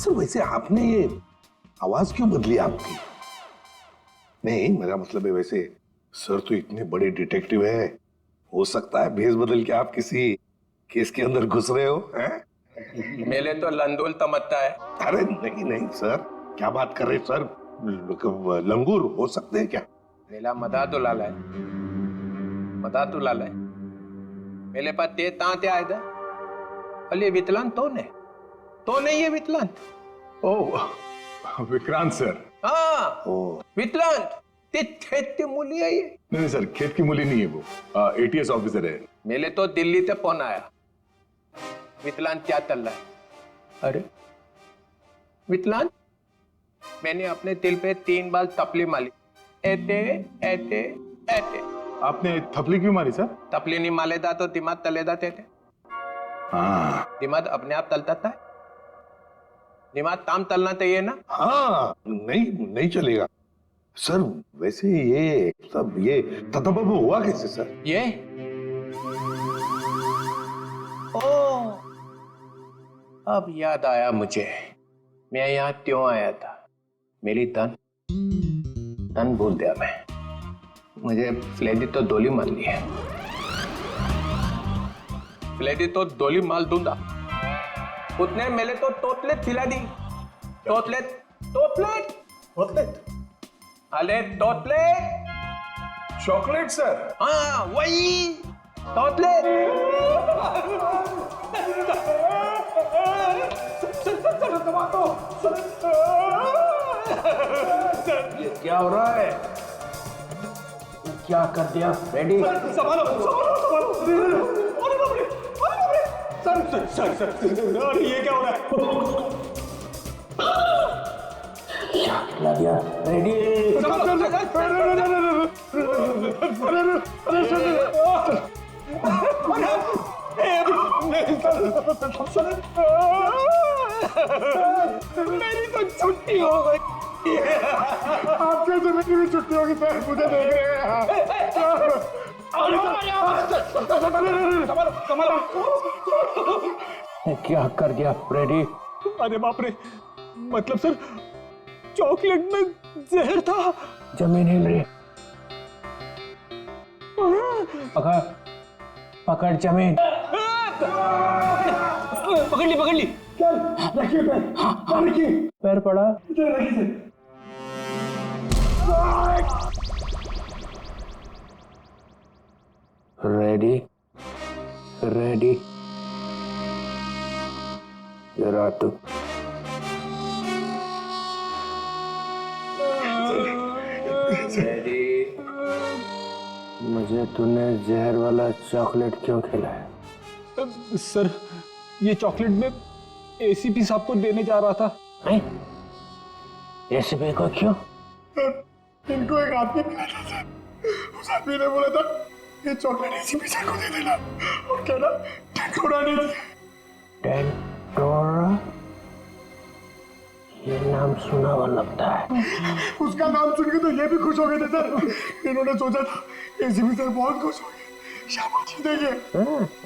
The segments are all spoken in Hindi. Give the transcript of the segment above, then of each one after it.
सर वैसे आपने ये आवाज क्यों बदली आपकी? नहीं मेरा मतलब है वैसे सर तो इतने बड़े डिटेक्टिव है, हो सकता है भेस बदल के आप किसी केस के अंदर घुस रहे हो हैं? मेले तो लंदूल तमत्ता है। अरे नहीं नहीं सर, क्या बात कर रहे सर? लंगूर हो सकते हैं क्या? मेला मदा तो लाला है, मदा तो लाला है। मेले पास ते तांते आए दा अली वितलान तो नहीं ये वितलान। ओह विक्रांत सर। हाँ ओ वितलान ते खेत की मूली है ये। नहीं सर, खेत की मूली नहीं है वो, एटीएस ऑफिसर है। मेले तो दिल्ली ते फोन आया, वितलान क्या चल रहा है? अरे वितलान, मैंने अपने दिल पे 3 बार तपली मारी, ऐते ऐते ऐते। आपने थपली क्यों मारी सर? तपली नहीं मालेदा तो दिमाग तलेदा थे। हाँ दिमाग अपने आप तलता था, दिमाग ताम तलना चाहिए ना। हाँ नहीं नहीं चलेगा सर। वैसे ये सब ये ततबब हुआ कैसे सर? ये ओ अब याद आया मुझे, मैं यहाँ क्यों आया था। मेरी तन भूल दिया मैं। मुझे फ्लेडी तो डोली मार ली है, फ्लेडी तो डोली मार दूंगा। उतने मेले तो टोटलेट खिला दी, टोटलेट टोटलेट टोटलेट, अरे टोटलेट चॉकलेट सर। हाँ वही टोटलेट। ये क्या हो रहा है? क्या कर दिया रेडी? संभालो संभालो संभालो। अरे बाप रे, अरे बाप रे। सर अरे ये क्या हो रहा है? क्या खिला दिया रेडी? मेरी तो छुट्टी हो गई। आपके तो मेरी भी छुट्टी होगी सर, मुझे देख रहे हैं। क्या कर दिया फ्रेडी? अरे बाप रे, मतलब सर चॉकलेट में जहर था। जमीन हिल रही, पकड़ पकड़ जमीन। पकड़ ली। चल रखिए पैर, हाँ रखिए। पैर पड़ा। इधर रखिए सर। रेडी रेडी, जरा तू रेडी। मुझे तूने जहर वाला चॉकलेट क्यों खिलाया? सर ये चॉकलेट में एसीपी साहब को देने जा रहा था। एसीपी को क्यों? इनको एक आदमी मिला था सर, उस आदमी ने बोला था ये चॉकलेट एसीपी साहब को दे देना और कहना टेंटोरा ने दिया। टेंटोरा, ये नाम सुना हुआ लगता है। उसका नाम सुन के तो ये भी खुश हो गए थे सर। इन्होंने सोचा था एसीपी सर बहुत खुश हो गए, शाबाशी देंगे।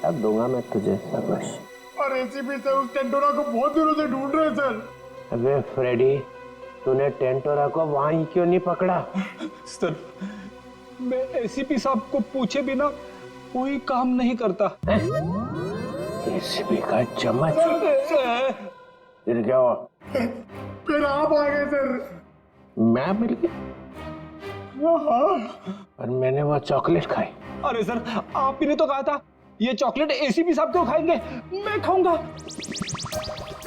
अब दूंगा मैं तुझे शाबाश। और एसीपी सर उस टेंटोरा को बहुत दिनों से ढूंढ रहे हैं सर। अबे फ्रेडी, तूने टेंटोरा को वहीं क्यों नहीं पकड़ा? सर मैं एसीपी साहब को पूछे बिना कोई काम नहीं करता। एसीपी का चम्मच। फिर क्या हुआ? फिर आप आ गए सर। मैं मिल गया और मैंने वो चॉकलेट खाई। अरे सर आप ही ने तो कहा था ये चॉकलेट एसीपी साहब क्यों खाएंगे, मैं खाऊंगा।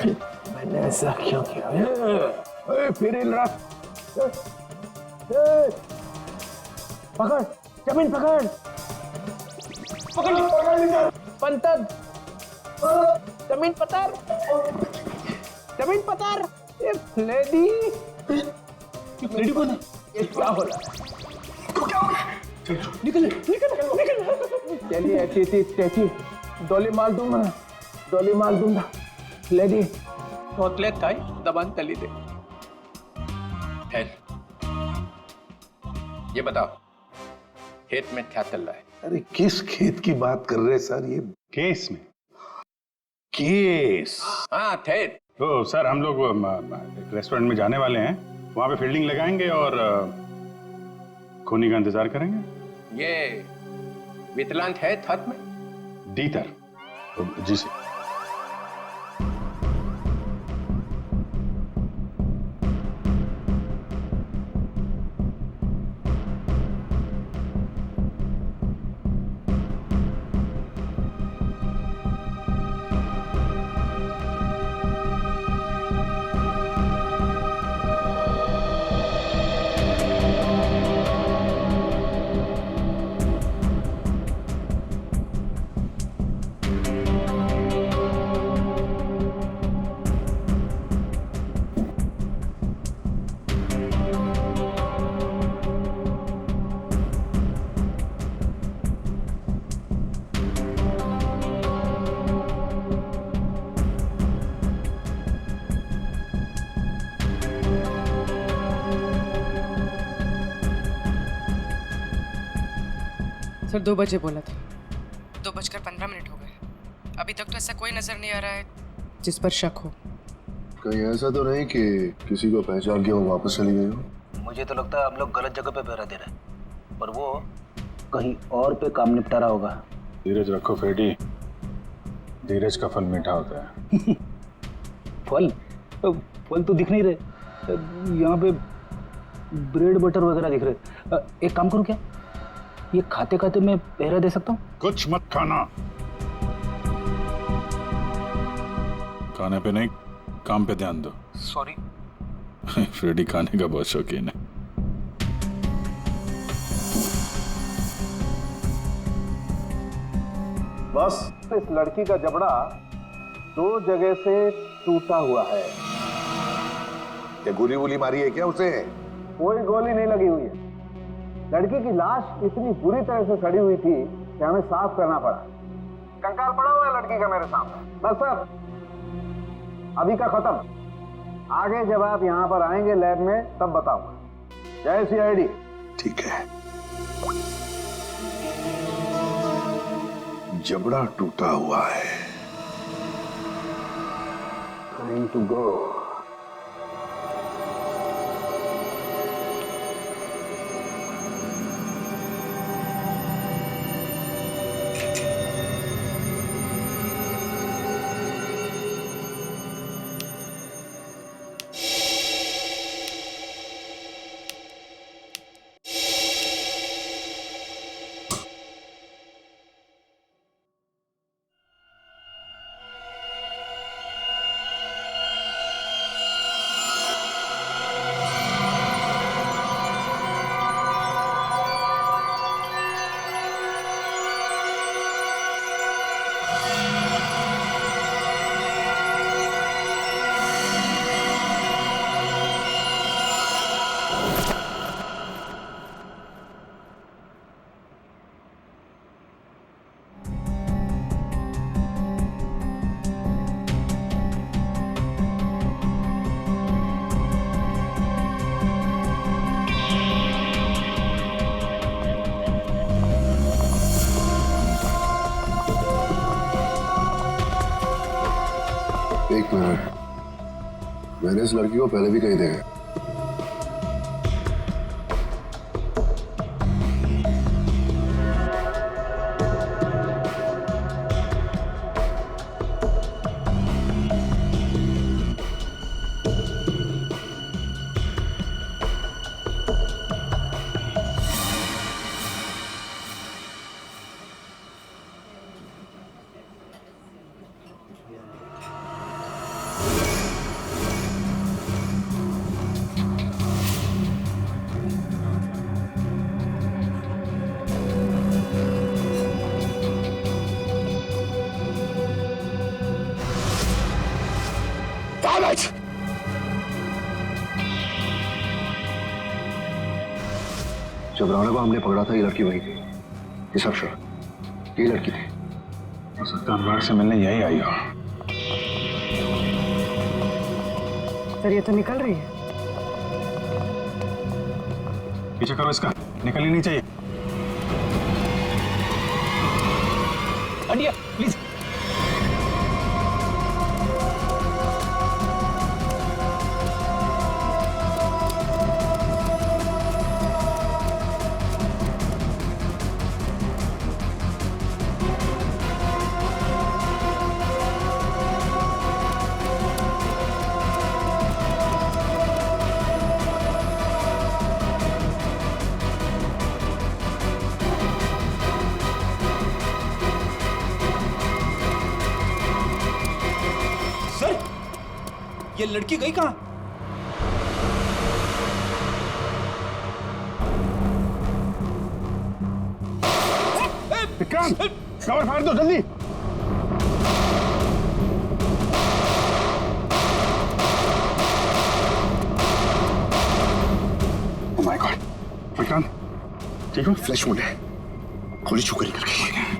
मैंने ऐसा क्यों किया? फिर हिल रहा, पकड़ जमीन, पकड़ सर। पंतर, जमीन पतर, जमीन पतर। ये फ्लेडी, फ्लेडी कौन है? ये क्या हो रहा है? निकल निकल निकल। चलिए ऐसी डोली मार दूंगा, डोली मार दूंगा। फ्लेडी चॉकलेट खाई, दबान तली दे। ये बताओ खेत में क्या चल रहा है? अरे किस खेत की बात कर रहे हैं सर? ये केस में। केस? हाँ खेत, तो सर हम लोग एक रेस्टोरेंट में जाने वाले हैं, वहां पे फील्डिंग लगाएंगे और खूनी का इंतजार करेंगे। ये वितलांत है थत में? डीटर। जी सर। सर 2 बजे बोला था। 2:15 हो गए। अभी तक तो ऐसा कोई नजर नहीं आ रहा है जिस पर शक हो। कहीं ऐसा तो नहीं कि किसी को पहचान के वो वापस चली गई हो? मुझे तो लगता है हम लोग गलत जगह पे पहरा दे रहे हैं, पर वो कहीं और पे काम निपटा रहा होगा। धीरज रखो फ्रेडी, धीरज का फल मीठा होता है। फल फल तो दिख नहीं रहे, यहाँ पे ब्रेड बटर वगैरह दिख रहे। एक काम करूँ क्या, ये खाते खाते मैं पहरा दे सकता हूँ? कुछ मत खाना। खाने पे नहीं, काम पे ध्यान दो। सॉरी। फ्रेडी खाने का बहुत शौकीन है। बस इस लड़की का जबड़ा 2 जगह से टूटा हुआ है। क्या गोली वोली मारी है क्या उसे? कोई गोली नहीं लगी हुई है। लड़की की लाश इतनी बुरी तरह से सड़ी हुई थी कि हमें साफ करना पड़ा। कंकाल पड़ा हुआ है लड़की का मेरे सामने। बस सर, अभी का खत्म। आगे जब आप यहाँ पर आएंगे लैब में तब बताऊंगा। जय CID। ठीक है। जबड़ा टूटा हुआ है। Time to go. एक मिनट, मैंने इस लड़की को पहले भी कहीं देखा। जब राणा को हमने पकड़ा था ये लड़की वही थी। ये सब शर ये लड़की थी। हो सकता है अनवर से मिलने यही आई हो। सर ये तो निकल रही है। पीछे करो इसका, निकलनी नहीं चाहिए। हटिया प्लीज। लड़की गई कहाँ? विक्रांत, कवर फाड़ दो जल्दी। ओह माय गॉड, विक्रांत ठीक हो? फ्लैश मोड है, गोली चुकरी कर गई है।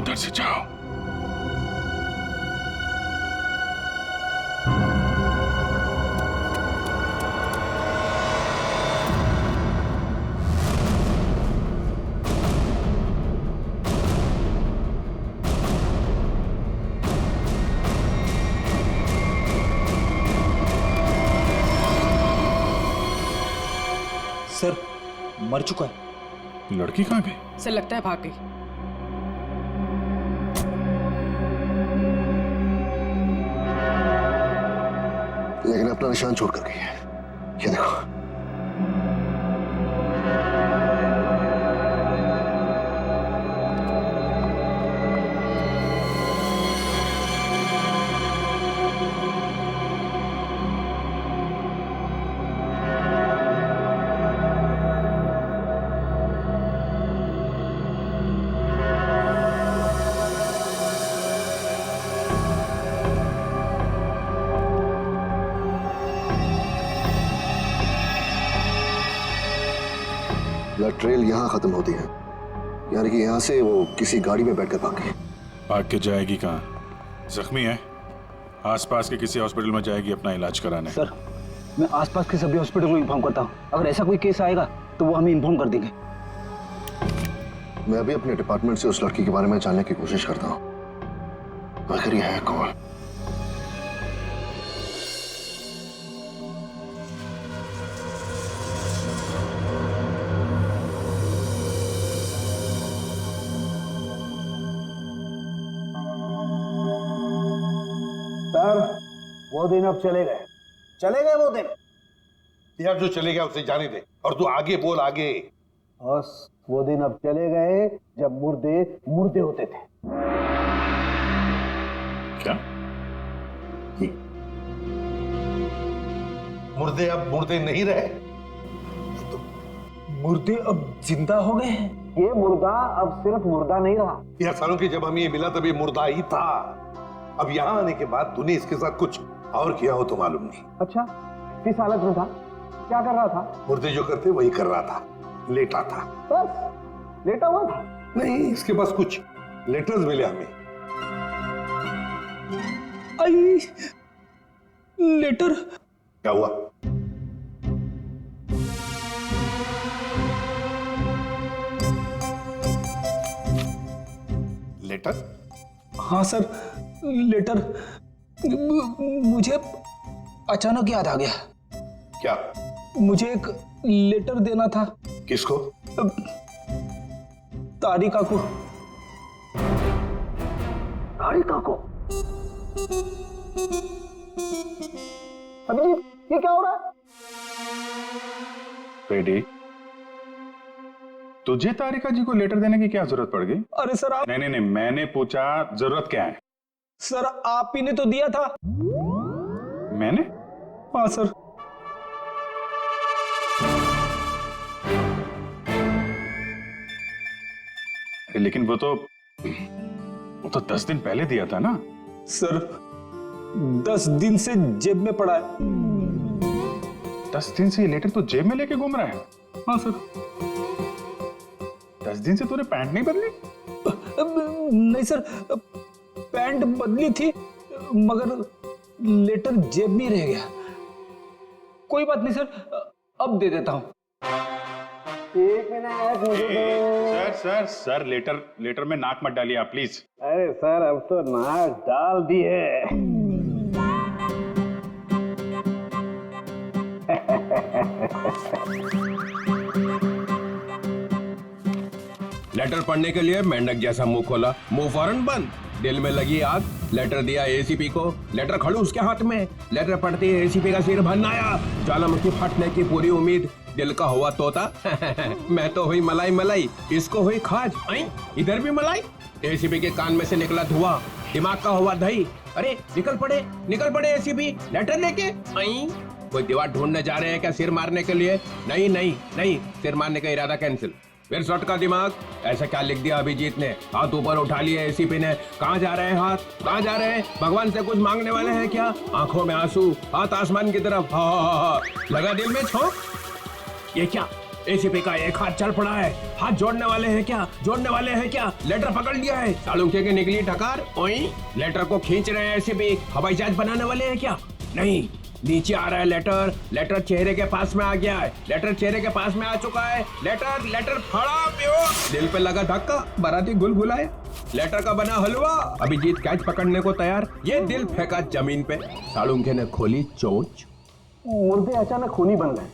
उधर से जाओ। सर मर चुका है। लड़की कहाँ गई? सर लगता है भाग गई। लेकिन अपना निशान छोड़ कर गई है, ये देखो। ट्रेल यहां खत्म होती है, यानी कि यहां से वो किसी गाड़ी में बैठकर भाग गई। भाग के जाएगी कहाँ? जख्मी है, आसपास के किसी हॉस्पिटल में जाएगी अपना इलाज कराने। सर मैं आसपास के सभी हॉस्पिटल को इन्फॉर्म करता हूँ, अगर ऐसा कोई केस आएगा तो वो हमें इन्फॉर्म कर देंगे। मैं अभी अपने डिपार्टमेंट से उस लड़की के बारे में जानने की कोशिश करता हूँ, आखिर ये है कौन। सर वो दिन अब चले गए वो दिन। यार जो चले गया उसे जाने दे, और तू आगे बोल आगे। बस वो दिन अब चले गए जब मुर्दे मुर्दे होते थे। क्या? मुर्दे अब मुर्दे नहीं रहे, मुर्दे अब जिंदा हो गए हैं। ये मुर्दा अब सिर्फ मुर्दा नहीं रहा। यार सालों की जब हमें ये मिला तब ये मुर्दा ही था। अब यहाँ आने के बाद तूने इसके साथ कुछ और किया हो तो मालूम नहीं। अच्छा किस हालत में था, क्या कर रहा था? मुर्दे जो करते वही कर रहा था, लेटा था। बस लेटा हुआ था? नहीं, इसके पास कुछ लेटर्स मिले हमें। आई लेटर। क्या हुआ? लेटर? हाँ सर लेटर। मुझे अचानक याद आ गया, क्या? मुझे एक लेटर देना था। किसको? तारिका को। तारिका को? अभिजीत ये क्या हो रहा है? बेटी, तुझे तारिका जी को लेटर देने की क्या जरूरत पड़ गई? अरे सर आप। नहीं, मैंने पूछा जरूरत क्या है। सर आप ही ने तो दिया था। मैंने? हाँ सर। लेकिन वो तो 10 दिन पहले दिया था ना। सर 10 दिन से जेब में पड़ा है। 10 दिन से ये लेटर तो जेब में लेके घूम रहा है? हाँ सर। 10 दिन से तूने पैंट नहीं बदली? नहीं सर, पैंट बदली थी मगर लेटर जेब में रह गया। कोई बात नहीं सर, अब दे देता हूँ। एक मिनट मुझे दो। सर सर लेटर में नाक मत डालिए आप प्लीज। अरे सर अब तो नाक डाल दिए। लेटर पढ़ने के लिए मेंढक जैसा मुंह खोला, मुंह फौरन बंद। दिल में लगी आग। लेटर दिया एसीपी को, लेटर खड़ू उसके हाथ में। लेटर पढ़ते ही एसीपी का सिर भन आया। ज्वालामुखी फटने की पूरी उम्मीद। दिल का हुआ तोता मैं तो हुई मलाई मलाई, इसको हुई खाज। आई इधर भी मलाई। एसीपी के कान में से निकला धुआं, दिमाग का हुआ दही। अरे निकल पड़े एसीपी लेटर लेके। आई कोई दीवार ढूंढने जा रहे हैं क्या सिर मारने के लिए? नहीं, सिर मारने का इरादा कैंसिल। फिर शॉट का दिमाग। ऐसा क्या लिख दिया अभिजीत ने? हाथ ऊपर उठा लिए एसीपी ने। कहाँ जा रहे हैं हाथ? कहाँ जा रहे हैं? भगवान से कुछ मांगने वाले हैं क्या? आंखों में आंसू, हाथ आसमान की तरफ। हा। लगा दिल में छोंक। ये क्या? एसीपी का एक हाथ चल पड़ा है। हाथ जोड़ने वाले हैं क्या? लेटर पकड़ लिया है। सालुंखे की निकली ठकार। ओई लेटर को खींच रहे हैं एसीपी। हवाई जहाज बनाने वाले हैं क्या? नहीं, नीचे आ रहा है लेटर चेहरे के पास में आ गया है। लेटर चेहरे के पास में आ चुका है। लेटर फड़ा पियो। दिल पे लगा धक्का, बाराती गुलगुलाए। लेटर का बना हलवा। अभिजीत कैच पकड़ने को तैयार। ये दिल फेंका जमीन पे। सालुंखे ने खोली चोंच। मुर्दे अचानक खूनी बन गए।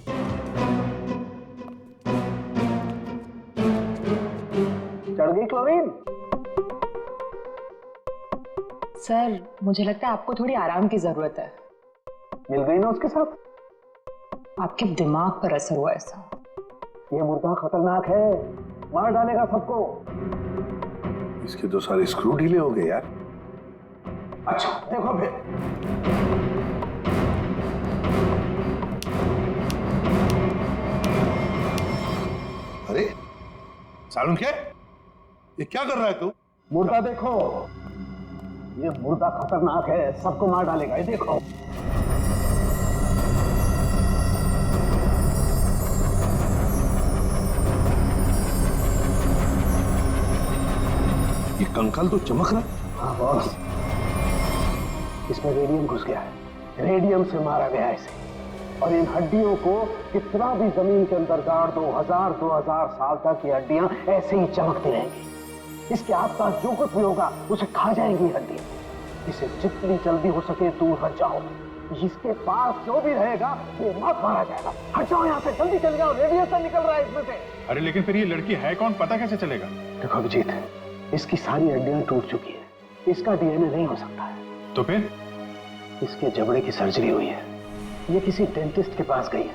चढ़ गई क्लोरीन। सर मुझे लगता है आपको थोड़ी आराम की जरूरत है। मिल गई ना उसके साथ? आपके दिमाग पर असर हुआ ऐसा। ये मुर्दा खतरनाक है, मार डालेगा सबको। इसके तो सारे स्क्रू ढीले हो गए यार। अच्छा देखो फिर। अरे सालुंखे, ये क्या कर रहा है तू? मुर्दा देखो, ये मुर्दा खतरनाक है, सबको मार डालेगा। ये देखो। ये कंकाल तो चमक रहा है। हाँ बॉस, इसमें रेडियम घुस गया है। रेडियम से मारा गया है इसे। और इन हड्डियों को कितना भी जमीन के अंदर गाड़ दो, 2000 साल तक ये हड्डियां ऐसे ही चमकती रहेंगी। इसके आसपास जो कुछ भी होगा उसे खा जाएंगी हड्डियां। इसे जितनी जल्दी हो सके दूर हट जाओ। इसके पास जो भी रहेगा वो मत मारा जाएगा। हट जाओ यहाँ से, जल्दी चले जाओ। रेडिएशन निकल रहा है इसमें से। अरे लेकिन फिर ये लड़की है कौन, पता कैसे चलेगा? देखो अभिजीत, इसकी सारी हड्डियां टूट चुकी है। इसका डीएनए नहीं हो सकता है। तो फिर? इसके जबड़े की सर्जरी हुई है। ये किसी डेंटिस्ट के पास गई है।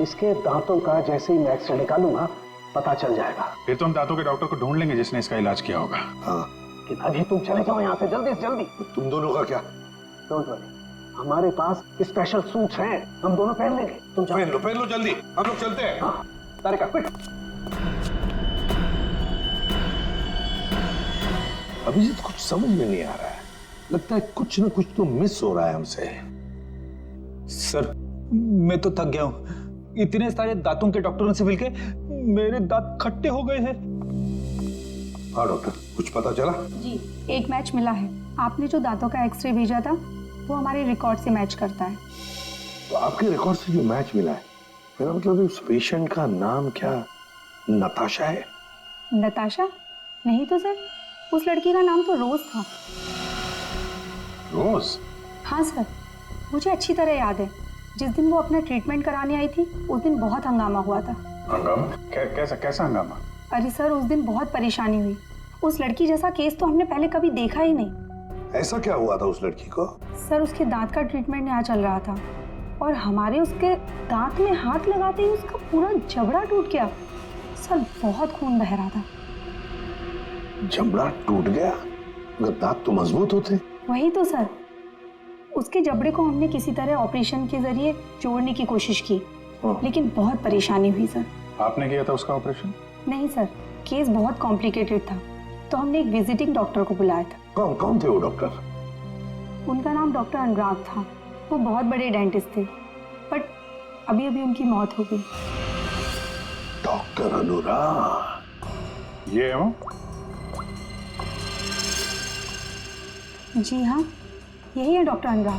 इसके दांतों का जैसे ही मैं एक्सरे निकालूंगा पता चल जाएगा। फिर तो हम दांतों के डॉक्टर को ढूंढ लेंगे जिसने इसका इलाज किया होगा। हाँ, कि अभी तुम चले जाओ यहाँ से जल्दी से जल्दी। तुम दोनों का क्या? डोंट वरी, हमारे पास स्पेशल सूट्स हैं, हम दोनों पहन लेंगे। तुम जाओ। पहन लो जल्दी, हम लोग चलते हैं। हाँ, तारिका क्विक। अभिजीत कुछ समझ में नहीं आ रहा है। लगता है कुछ ना कुछ तो मिस हो रहा है हमसे। सर मैं तो थक गया हूँ। इतने सारे दांतों के डॉक्टरों से मिलके मेरे दांत खट्टे हो गए हैं। हाँ डॉक्टर, कुछ पता चला? जी, एक मैच मिला है। आपने जो दांतों का एक्सरे भेजा था वो हमारे रिकॉर्ड से मैच करता है। तो आपके रिकॉर्ड से जो मैच मिला है, मेरा मतलब उस पेशेंट का नाम क्या नताशा है? नताशा? नहीं तो सर, उस लड़की का नाम तो रोज था। रोज? हाँ सर, मुझे अच्छी तरह याद है। जिस दिन वो अपना ट्रीटमेंट कराने आई थी उस दिन बहुत हंगामा हुआ था। हंगामा? कैसा हंगामा? अरे सर, उस दिन बहुत परेशानी हुई। उस लड़की जैसा केस तो हमने पहले कभी देखा ही नहीं। ऐसा क्या हुआ था उस लड़की को? सर, उसके दांत का ट्रीटमेंट यहाँ चल रहा था और हमारे उसके दांत में हाथ लगाते ही उसका पूरा जबड़ा टूट गया। सर, बहुत खून बह रहा था। जबड़ा टूट गया? मगर दांत तो मजबूत होते। वही तो सर, उसके जबड़े को हमने किसी तरह ऑपरेशन के जरिए जोड़ने की कोशिश की, लेकिन बहुत परेशानी हुई सर। आपने किया था उसका ऑपरेशन? नहीं सर, केस बहुत कॉम्प्लिकेटेड था, तो हमने एक विजिटिंग डॉक्टर को बुलाया था। कौन थे वो डॉक्टर? उनका नाम डॉक्टर अनुराग था। वो बहुत बड़े डेंटिस्ट थे, बट अभी उनकी मौत हो गई। डॉक्टर अनुराग? ये हो? जी हाँ, यही है डॉक्टर अनुराग।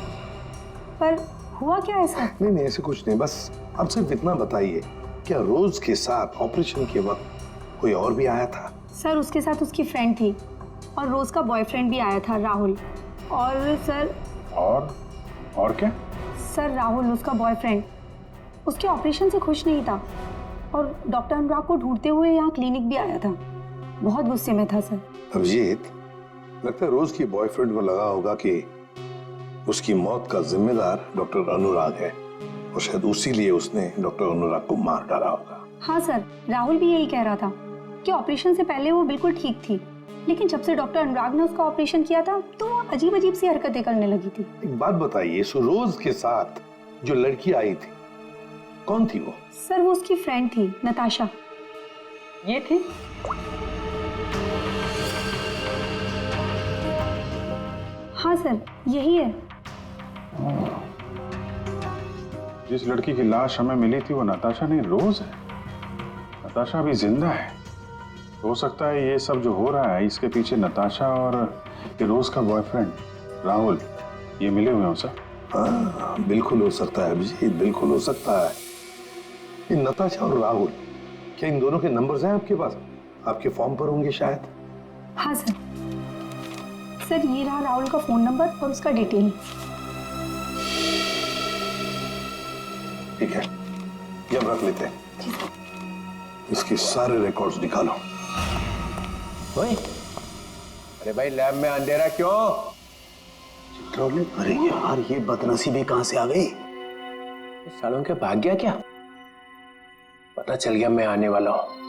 पर हुआ क्या है सर? नहीं नहीं, ऐसे कुछ नहीं, बस आप सिर्फ इतना बताइए, क्या रोज के साथ ऑपरेशन के वक्त कोई और भी आया था? सर उसके साथ उसकी फ्रेंड थी और रोज का बॉयफ्रेंड भी आया था, राहुल। और सर और क्या? सर राहुल उसका बॉयफ्रेंड उसके ऑपरेशन से खुश नहीं था और डॉक्टर अनुराग को ढूंढते हुए यहाँ क्लिनिक भी आया था। बहुत गुस्से में था सर। अभिजीत, लगता है रोज की बॉयफ्रेंड को लगा होगा कि उसकी मौत का जिम्मेदार डॉक्टर अनुराग है और शायद उसी लिए उसने डॉक्टर अनुराग को मार डाला होगा। हाँ सर, राहुल भी यही कह रहा था कि ऑपरेशन से पहले वो बिल्कुल ठीक थी, लेकिन जब से डॉक्टर अनुराग ने उसका ऑपरेशन किया था तो वो अजीब अजीब सी हरकतें करने लगी थी। एक बात बताइए, सो रोज के साथ जो लड़की आई थी कौन थी वो? सर वो उसकी फ्रेंड थी, नताशा। ये थी? हाँ सर, यही है। जिस लड़की की लाश हमें मिली थी वो नताशा नहीं, रोज है। नताशा अभी जिंदा है। हो सकता है ये सब जो हो रहा है इसके पीछे नताशा और ये रोज का बॉयफ्रेंड राहुल ये मिले हुए हो सर। हाँ, बिल्कुल हो सकता है अभिजीत, बिल्कुल हो सकता है। ये नताशा और राहुल, क्या इन दोनों के नंबर्स हैं आपके पास? आपके फॉर्म पर होंगे शायद। हाँ सर। सर ये रहा राहुल का फोन नंबर और उसका डिटेल। ठीक है, ये हम रख लेते हैं। इसके सारे रिकॉर्ड्स निकालो। ओए, अरे भाई लैब में अंधेरा क्यों? अरे यार ये बदनसीबी कहां से आ गई? इस सालों के भाग गया क्या? पता चल गया मैं आने वाला हूं।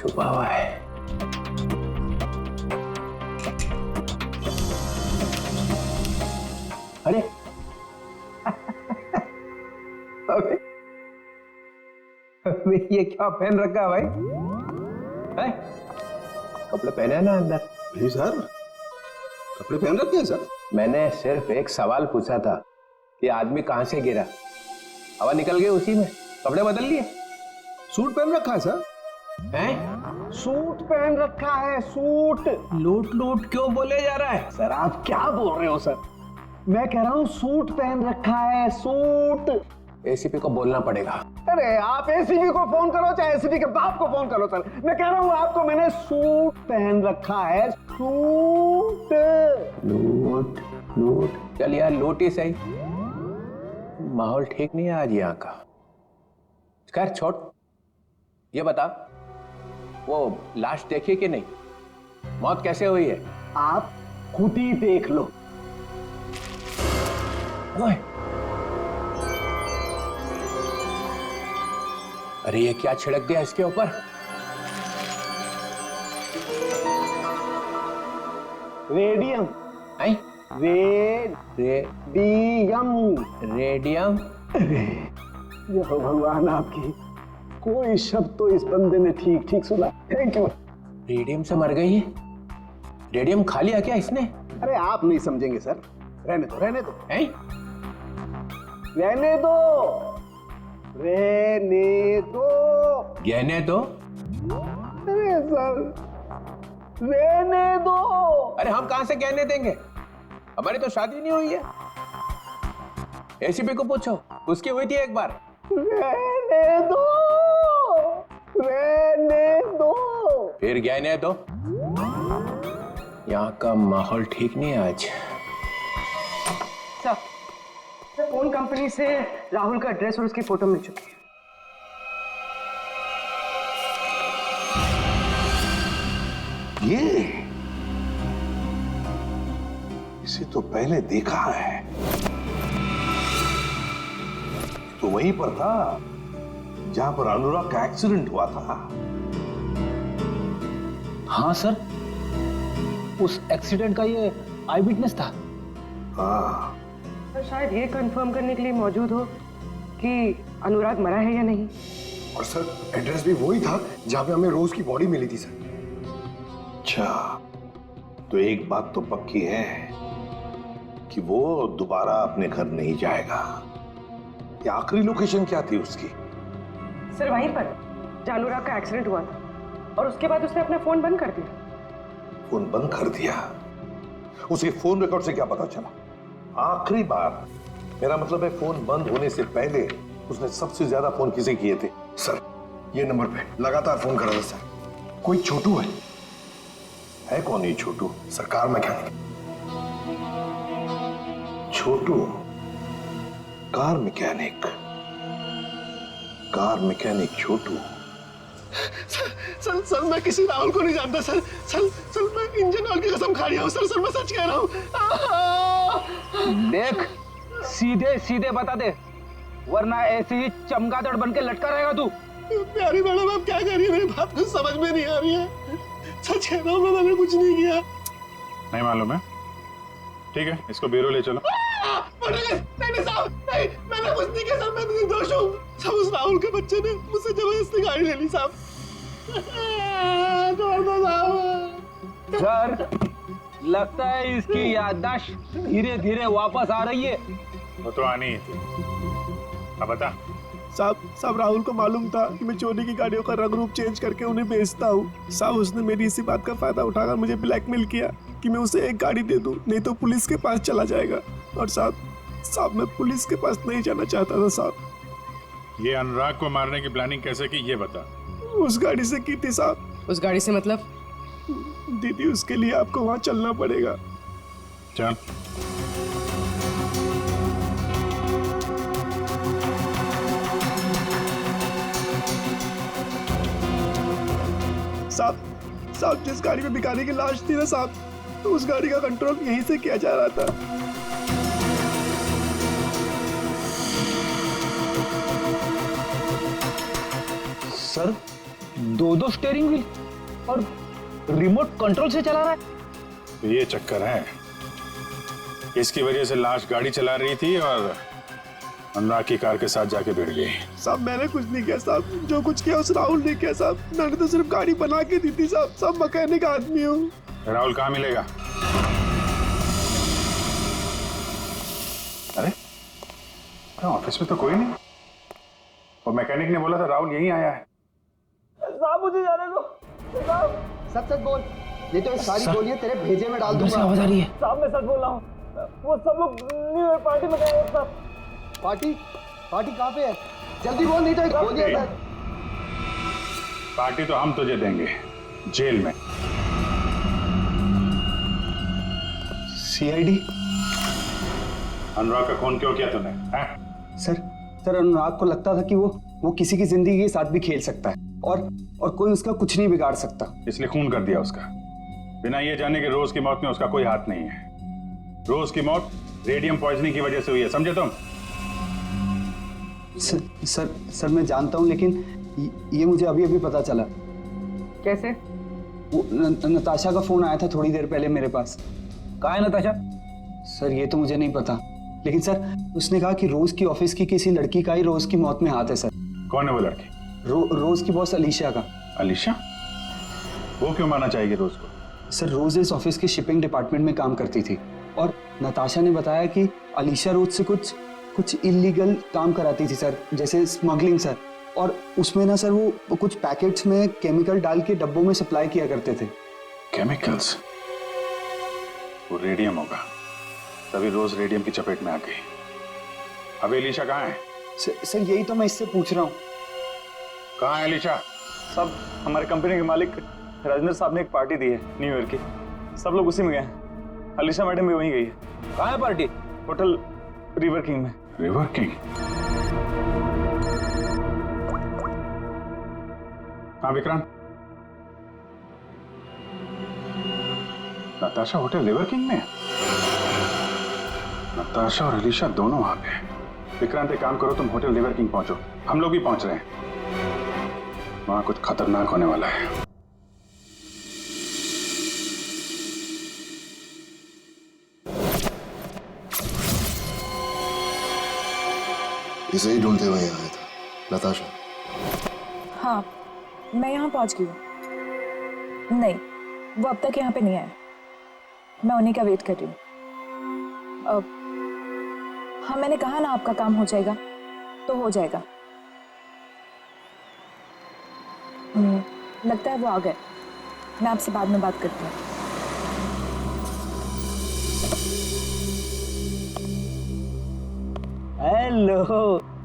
छुपा हुआ है। अरे अबे ये क्या पहन रखा है भाई? है? कपड़े पहने हैं ना अंदर? नहीं सर, कपड़े पहन रखे हैं सर। मैंने सिर्फ एक सवाल पूछा था कि आदमी कहां से गिरा, हवा निकल गई उसी में, कपड़े बदल लिए। सूट पहन रखा है सर। हैं? सूट पहन रखा है, सूट। लूट लूट क्यों बोले जा रहा है? सर आप क्या बोल रहे हो सर? मैं कह रहा हूँ सूट पहन रखा है, सूट। एसीपी को बोलना पड़ेगा। अरे आप एसीपी को फोन करो चाहे एसीपी के बाप को फोन करो सर, मैं कह रहा हूँ आपको मैंने सूट पहन रखा है, सूट। लूट लूट, चल यार लूट ही सही। माहौल ठीक नहीं है आज यहाँ का। खैर छोड़, ये बता वो लाश देखी कि नहीं? मौत कैसे हुई है? आप खुद ही देख लो। ओए, अरे ये क्या छिड़क दिया इसके ऊपर? रेडियम। हैं? रेडियम। रेडियम? ये हो भगवान आपकी, कोई शब्द तो इस बंदे ने ठीक ठीक सुना। Thank you. रेडियम से मर गई है? रेडियम खा लिया क्या इसने? अरे आप नहीं समझेंगे सर, रहने दो रहने दो। हैं? रहने दो रहने दो। गहने दो? अरे सर रहने दो। अरे हम कहां से गहने देंगे? हमारी तो शादी नहीं हुई है। एसीपी को पूछो, उसकी हुई थी एक बार। रहने दो रहने दो। फिर गहने दो। यहाँ का माहौल ठीक नहीं है आज। सर फोन कंपनी से राहुल का एड्रेस और उसकी फोटो मिल चुकी है। ये इसे तो पहले देखा है, तो वहीं पर था जहां पर अनुराग का एक्सीडेंट हुआ था। हाँ सर, उस एक्सीडेंट का ये आई विटनेस था। हाँ, सर शायद ये कंफर्म करने के लिए मौजूद हो कि अनुराग मरा है या नहीं। और सर एड्रेस भी वही था जहां पे हमें रोज की बॉडी मिली थी सर। अच्छा, तो एक बात तो पक्की है कि वो दोबारा अपने घर नहीं जाएगा। ये आखिरी लोकेशन क्या थी उसकी? सर वहीं पर जहाँ अनुराग का एक्सीडेंट हुआ था और उसके बाद उसने अपना फोन बंद कर दिया। फोन बंद कर दिया। उसके फोन रिकॉर्ड से क्या पता चला? आखिरी बार, मेरा मतलब है फोन बंद होने से पहले उसने सबसे ज्यादा फोन किसे किए थे? सर, ये नंबर पे लगातार फोन कर रहा था सर। कोई छोटू है कौन ये Chhotu? Sir, car mechanic. Chhotu car mechanic? Car mechanic Chhotu? Sir मैं किसी राहुल को नहीं जानता सर। सर मैं इंजन ऑयल की कसम खा रहा हूँ सर मैं सच कह रहा हूँ। देख, सीधे सीधे बता दे, वरना ऐसे ही चमगादड़ बन के लटका रहेगा तू। प्यारी मैडम, आप क्या कर रही है? मेरी बात कुछ समझ में नहीं आ रही है। सच कह रहा हूँ, मैंने कुछ नहीं किया। नहीं मालूम है? ठीक है, इसको ब्यूरो ले चलो। नहीं साहब, नहीं, मैंने कुछ नहीं किया सर, मैं निर्दोष हूँ। सब उस राहुल के बच्चे ने मुझसे जबरदस्ती गाड़ी ले ली साहब। सर, लगता है इसकी याददाश्त धीरे धीरे वापस आ रही है। वो तो आनी ही थी। अब बता। साहब राहुल को मालूम था कि मैं चोरी की गाड़ियों का रंग रूप चेंज करके उन्हें बेचता हूँ। साहब, उसने मेरी इसी बात का फायदा उठाकर मुझे ब्लैकमेल किया कि मैं उसे एक गाड़ी दे दूं, नहीं तो पुलिस के पास चला जाएगा। और साहब मैं पुलिस के पास नहीं जाना चाहता था साहब। ये अनुराग को मारने की प्लानिंग कैसे की, ये बता। उस गाड़ी से की थी साहब। उस गाड़ी से मतलब? दीदी, उसके लिए आपको वहाँ चलना पड़ेगा। चल। साहब जिस गाड़ी में भिखारी की लाश थी ना साहब, तो उस गाड़ी का कंट्रोल यहीं से किया जा रहा था। सर, दो स्टीयरिंग व्हील और रिमोट कंट्रोल से चला रहा है। तो ये चक्कर है, इसकी वजह से लाश गाड़ी चला रही थी और अनुराग की कार के साथ जाके भिड़ गई। साहब, मैंने कुछ नहीं किया साहब, जो कुछ किया उस राहुल ने किया साहब। मैंने तो सिर्फ गाड़ी बना के दी थी साहब। सब मैकेनिक आदमी हूँ। राहुल कहाँ मिलेगा? अरे ऑफिस में तो कोई नहीं, और मैकेनिक ने बोला था राहुल यहीं आया है। साहब, मुझे जाने दो। सच सच बोल, नहीं तो ये सारी गोलियां तेरे भेजे में डाल दूंगा। आवाज आ रही है। साहब, मैं सच बोल रहा हूँ। वो सब लोग न्यू ईयर पार्टी में गए हैं साहब। पार्टी कहाँ पे है? जल्दी बोल, नहीं तो गोलियां। पार्टी तो हम तुझे देंगे, जेल में। सीआईडी? अनुराग का खून क्यों किया तूने? सर अनुराग को लगता था कि वो किसी की जिंदगी के साथ भी खेल सकता है और कोई उसका कुछ नहीं बिगाड़ सकता, इसलिए खून कर दिया उसका, बिना ये जाने कि रोज की मौत में उसका कोई हाथ नहीं है। रोज की मौत रेडियम पॉइजनिंग की वजह से हुई है, समझे तुम? सर मैं जानता हूँ, लेकिन ये मुझे अभी अभी पता चला। कैसे? वो नताशा का फोन आया था थोड़ी देर पहले मेरे पास। कहाँ है नताशा? सर, ये तो मुझे नहीं पता, लेकिन सर उसने कहा कि रोज की ऑफिस की किसी लड़की का ही रोज की मौत में हाथ है। सर, कौन है वो लड़की? रोज की बॉस अलीशा का। अलीशा? वो क्यों मारना चाहेगी रोज को? सर, रोज इस ऑफिस के शिपिंग डिपार्टमेंट में काम करती थी और नताशा ने बताया कि अलीशा रोज से कुछ इलीगल काम कराती थी सर, जैसे स्मगलिंग सर। और उसमें ना सर वो कुछ पैकेट्स में केमिकल डाल के डब्बों में सप्लाई किया करते थे। केमिकल्स? वो रेडियम होगा, तभी रोज रेडियम की चपेट में आ गई। अब अलीशा कहाँ है? सर यही तो मैं इससे पूछ रहा हूँ। कहाँ है अलीशा? साहब, हमारे कंपनी के मालिक राजेंद्र साहब ने एक पार्टी दी है न्यू ईयर की, सब लोग उसी में गए। अलीशा मैडम भी वहीं गई है। कहाँ है पार्टी? होटल रिवर किंग में। River King? हाँ Vikrant, Natasha hotel River King में? नताशा और अलीशा दोनों वहां पे हैं। विक्रांत, एक काम करो, तुम होटल रिवर किंग पहुंचो, हम लोग भी पहुंच रहे हैं। वहां कुछ खतरनाक होने वाला है। इसे ही ढूंढते हुए यहाँ आया था नताशा। हाँ, मैं यहाँ पहुँच गई हूँ। नहीं, वो अब तक यहाँ पे नहीं आया। मैं उन्हीं का वेट कर रही हूँ। हाँ, मैंने कहा ना आपका काम हो जाएगा तो हो जाएगा। लगता है वो आ गए। मैं आपसे बाद में बात करती हूँ। Hello.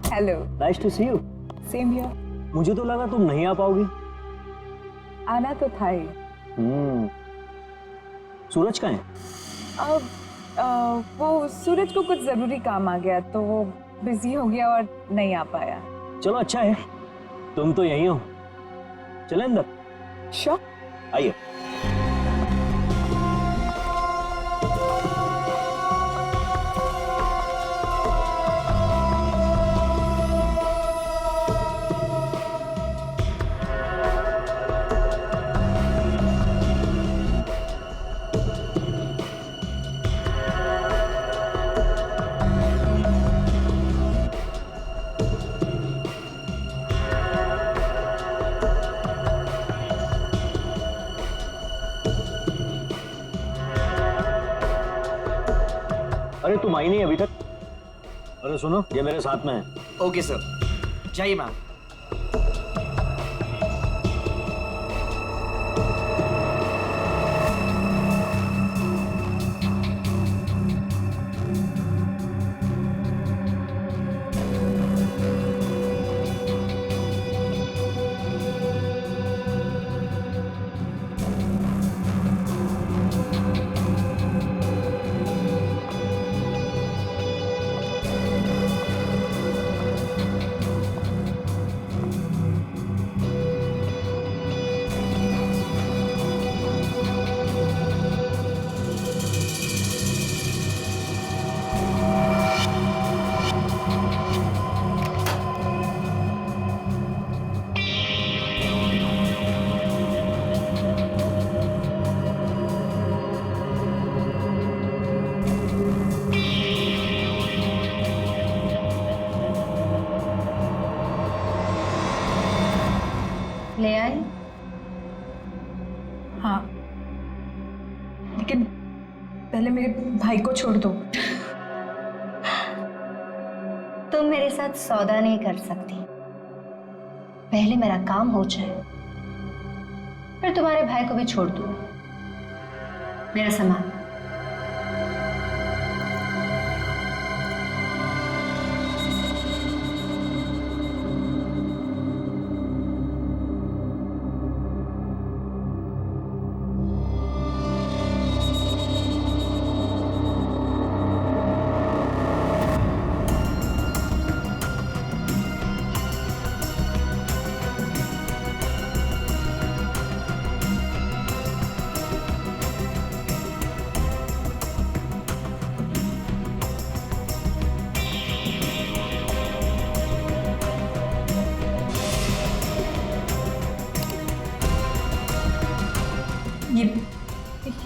Hello. Nice to see you. Same here. मुझे तो लगा तुम नहीं आ पाओगी। आना तो था ही। सूरज कहाँ है? वो सूरज को कुछ जरूरी काम आ गया तो वो बिजी हो गया और नहीं आ पाया। चलो अच्छा है, तुम तो यहीं हो। चले अंदर। श्योर। आइए। अरे तुम आई नहीं अभी तक? अरे सुनो, ये मेरे साथ में है। ओके सर, जाइए मैम। ले आए? हाँ, लेकिन पहले मेरे भाई को छोड़ दो। तुम मेरे साथ सौदा नहीं कर सकती। पहले मेरा काम हो जाए, फिर तुम्हारे भाई को भी छोड़ दूँ। मेरा सामान।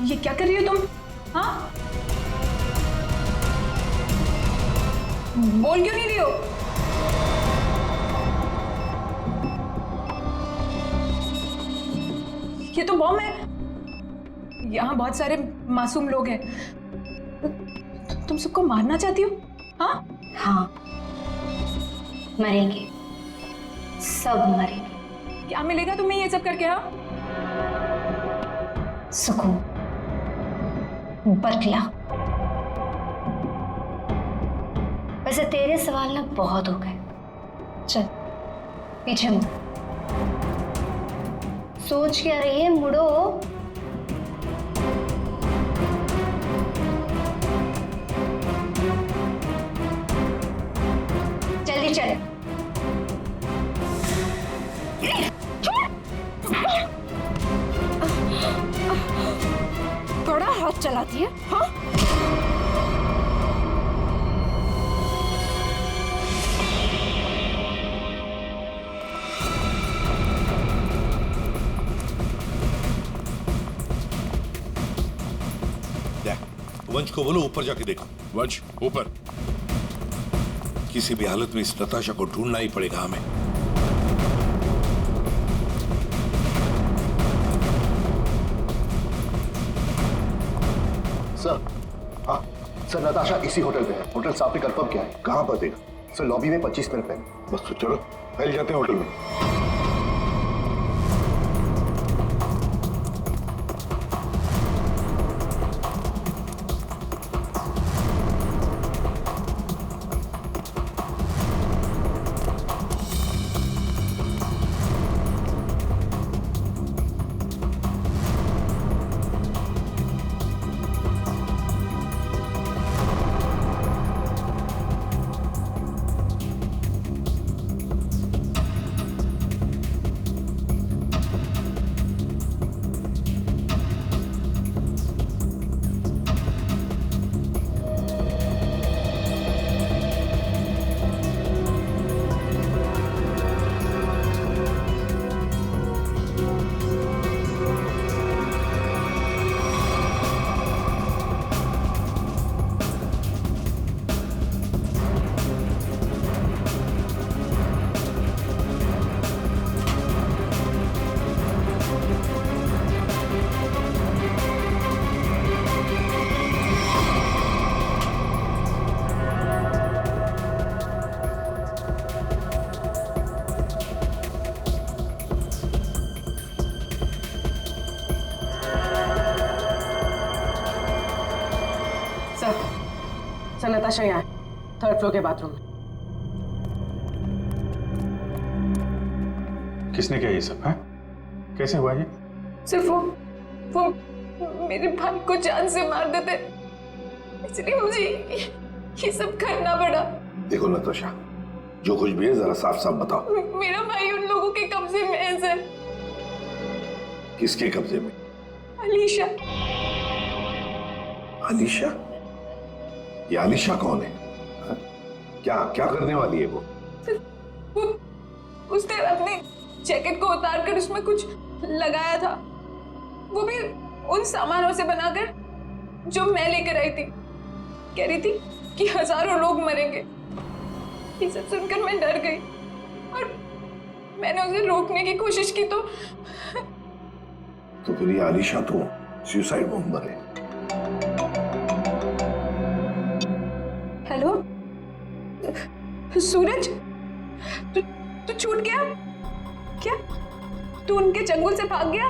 ये क्या कर रही हो तुम? हाँ, बोल क्यों नहीं रही हो? ये तो बॉम्ब है। यहाँ बहुत सारे मासूम लोग हैं। तुम सबको मारना चाहती हो? हाँ? हाँ, मरेंगे, सब मरेंगे। क्या मिलेगा तुम्हें ये सब करके? हाँ, सुकून, बदला। वैसे तेरे सवाल ना बहुत हो गए। चल पीछे मुड़। सोच क्या रही है? मुड़ो। जल्दी चल। थोड़ा हाथ चलाती है। हाँ, वंश को बोलो ऊपर जाके देखो। वंश ऊपर। किसी भी हालत में इस नताशा को ढूंढना ही पड़ेगा हमें। सर, हाँ सर, नताशा इसी होटल पे है। होटल साहब ने कंफर्म किया है। कहाँ पर देखा? सर लॉबी में 25 मिनट पहले। बस तो चलो फैल जाते हैं होटल में। सर नताशा यहाँ थर्ड फ्लोर के बाथरूम में। किसने किया ये सब है? कैसे हुआ ये? सिर्फ वो मेरे भाई को जान से मार देते, इसलिए मुझे ये सब करना पड़ा। देखो नताशा, जो कुछ भी है जरा साफ साफ बताओ। मेरा भाई उन लोगों के कब्जे में है सर। किसके कब्जे में? अलीशा। अलीशा? ये अलीशा कौन है? हा? क्या क्या करने वाली है वो? उसने अपने जैकेट को उतार कर उसमें कुछ लगाया था, वो भी उन सामानों से बनाकर जो मैं लेकर आई थी। कह रही थी कि हजारों लोग मरेंगे। ये सब सुनकर मैं डर गई और मैंने उसे रोकने की कोशिश की तो फिर ये आलिशा तो सुसाइड बॉम्बर है। हेलो सूरज, तू छूट गया क्या? तू उनके चंगुल से भाग गया?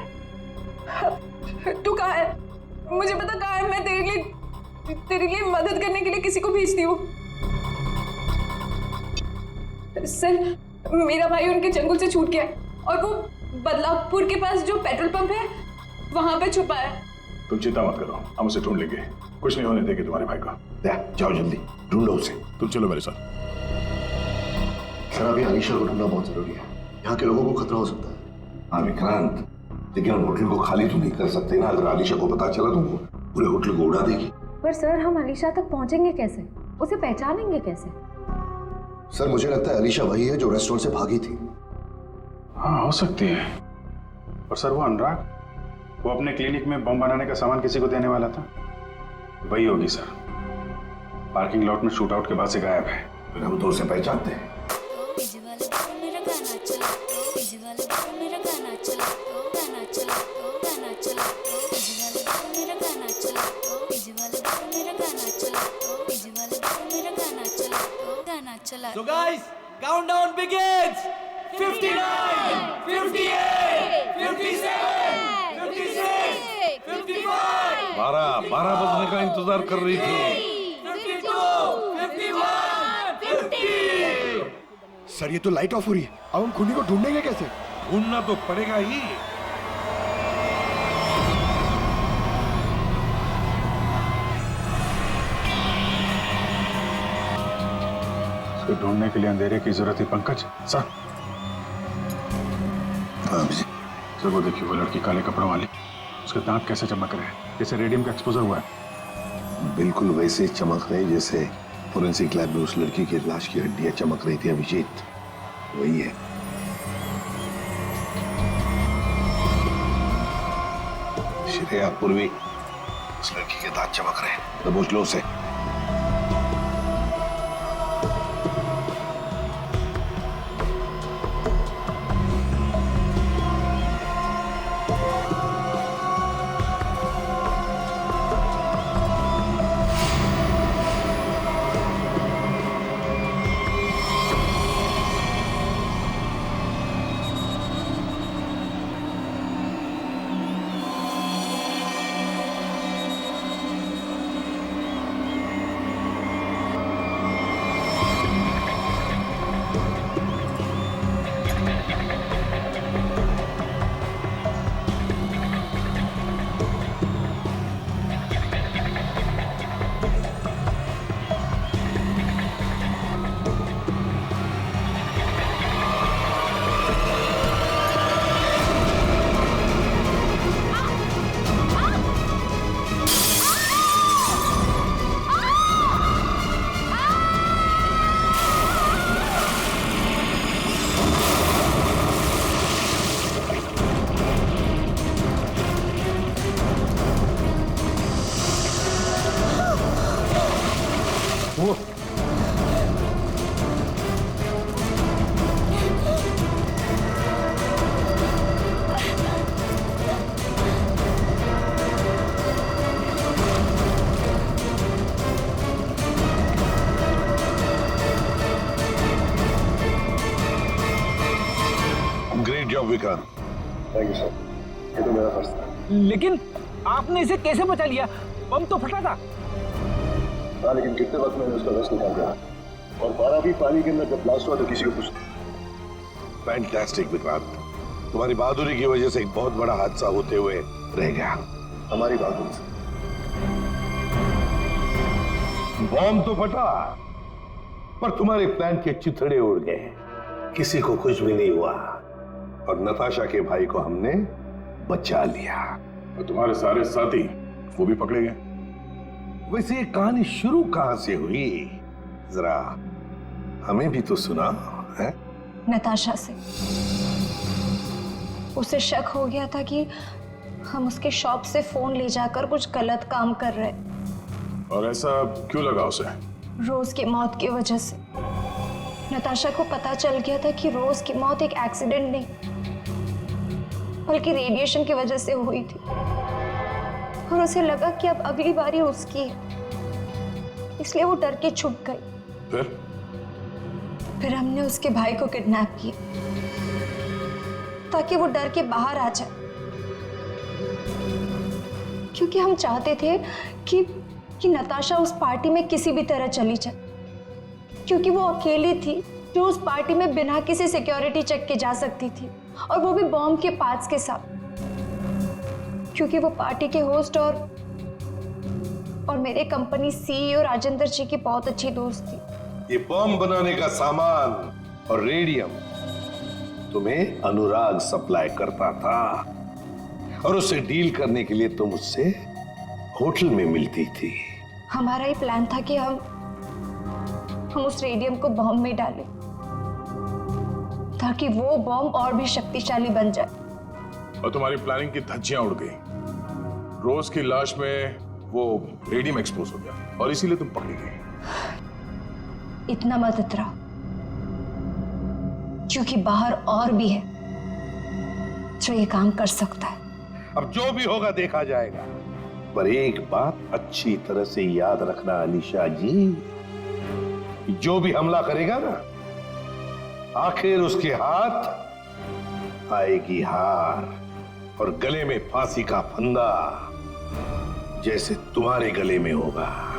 तू कहाँ है? मुझे पता कहाँ है। मैं तेरे लिए मदद करने के लिए किसी को भेजती हूँ। सर, मेरा भाई उनके चंगुल से छूट गया और वो बदलापुर के पास जो पेट्रोल पंप है वहां पे छुपा है। तुम चिंता मत करो, हम उसे ढूंढ लेंगे। कुछ नहीं होने देंगे तुम्हारे भाई को। जाओ जल्दी ढूंढो उसे। तुम चलो मेरे साथ। सर, अभी अलीशा को ढूंढना बहुत जरूरी है। यहाँ के लोगों को खतरा हो सकता है। हाँ विक्रांत, लेकिन हम होटल को खाली तो नहीं कर सकते ना। अगर आलिशा को पता चला तो पूरे होटल को उड़ा देगी। पर सर, हम अलीशा तक पहुंचेंगे कैसे? उसे पहचानेंगे कैसे? सर, मुझे लगता है अलीशा वही है जो रेस्टोरेंट से भागी थी। हाँ, हो सकती है। और सर, वो अनुराग, वो अपने क्लिनिक में बम बनाने का सामान किसी को देने वाला था, वही होगी सर। पार्किंग लॉट में शूट आउट के बाद से गायब है। फिर हम तो उसे पहचानते हैं। So guys, countdown begins. 59, 58, 57, 56, 55. 12 बजने का इंतजार कर रही थी। 52, 51, 50. सर, ये तो लाइट ऑफ हो रही है। अब हम खूनी को ढूंढेंगे कैसे? ढूंढना तो पड़ेगा ही। उसको ढूंढने के लिए अंधेरे की जरूरत है पंकज। सर, सर वो देखिए, वो लड़की काले कपड़ों वाली, उसके दांत कैसे चमक रहे हैं, जैसे रेडियम का एक्सपोजर हुआ है। बिल्कुल वैसे चमक रहे जैसे फोरेंसिक लैब में उस लड़की की लाश की हड्डियां चमक रही थी। अभिजीत, वही है। श्रेया पूर्वी, उस लड़की के दांत चमक रहे हैं। दबोच लो उसे। Great job Vikrant. Thank you sir, ये तो मेरा फर्ज था। लेकिन आपने इसे कैसे बचा लिया? बम तो फटा था। हाँ, लेकिन कितने वक्त मैंने उसका रस निकाल दिया और 12वीं पानी के अंदर जब ब्लास्ट हुआ तो किसी को कुछ। फैंटास्टिक विक्रांत, तुम्हारी बहादुरी की वजह से एक बहुत बड़ा हादसा होते हुए रह गया। हमारी बहादुरी से बॉम्ब तो फटा, पर तुम्हारे प्लान के चिथड़े उड़ गए, किसी को कुछ भी नहीं हुआ और नताशा के भाई को हमने बचा लिया। और तुम्हारे सारे साथी वो भी पकड़े गए। वैसे ये कहानी शुरू कहां से हुई, जरा हमें भी तो सुना है। नताशा से। उसे शक हो गया था कि हम उसके शॉप से फोन ले जाकर कुछ गलत काम कर रहे। और ऐसा क्यों लगा उसे? रोज की मौत की वजह से। नताशा को पता चल गया था कि रोज की मौत एक एक्सीडेंट नहीं बल्कि रेडिएशन की वजह से हुई थी और उसे लगा कि अब अगली बारी उसकी है, इसलिए वो डर के छुप गई। फिर हमने उसके भाई को किडनैप किया ताकि वो डर के बाहर आ जाए, क्योंकि हम चाहते थे कि नताशा उस पार्टी में किसी भी तरह चली जाए, क्योंकि वो अकेली थी जो उस पार्टी में बिना किसी सिक्योरिटी चेक के जा सकती थी, और वो भी बॉम्ब के पार्ट्स के साथ, क्योंकि वो पार्टी के होस्ट और मेरे कंपनी सीईओ राजेंद्र जी की बहुत अच्छी दोस्त थी। ये बॉम्ब बनाने का सामान और रेडियम तुम्हें अनुराग सप्लाई करता था और उससे डील करने के लिए तुम उससे होटल में मिलती थी। हमारा ही प्लान था कि हम उस रेडियम को बॉम्ब में डालें ताकि वो बॉम्ब और भी शक्तिशाली बन जाए। और तुम्हारी प्लानिंग की धज्जियां उड़ गई। रोज की लाश में वो रेडियम एक्सपोज हो गया और इसीलिए तुम पकड़ी गई। इतना मत इतराओ, क्योंकि बाहर और भी है जो ये काम कर सकता है। अब जो भी होगा देखा जाएगा, पर एक बात अच्छी तरह से याद रखना अलीशा जी, जो भी हमला करेगा ना, आखिर उसके हाथ आएगी हार और गले में फांसी का फंदा, जैसे तुम्हारे गले में होगा।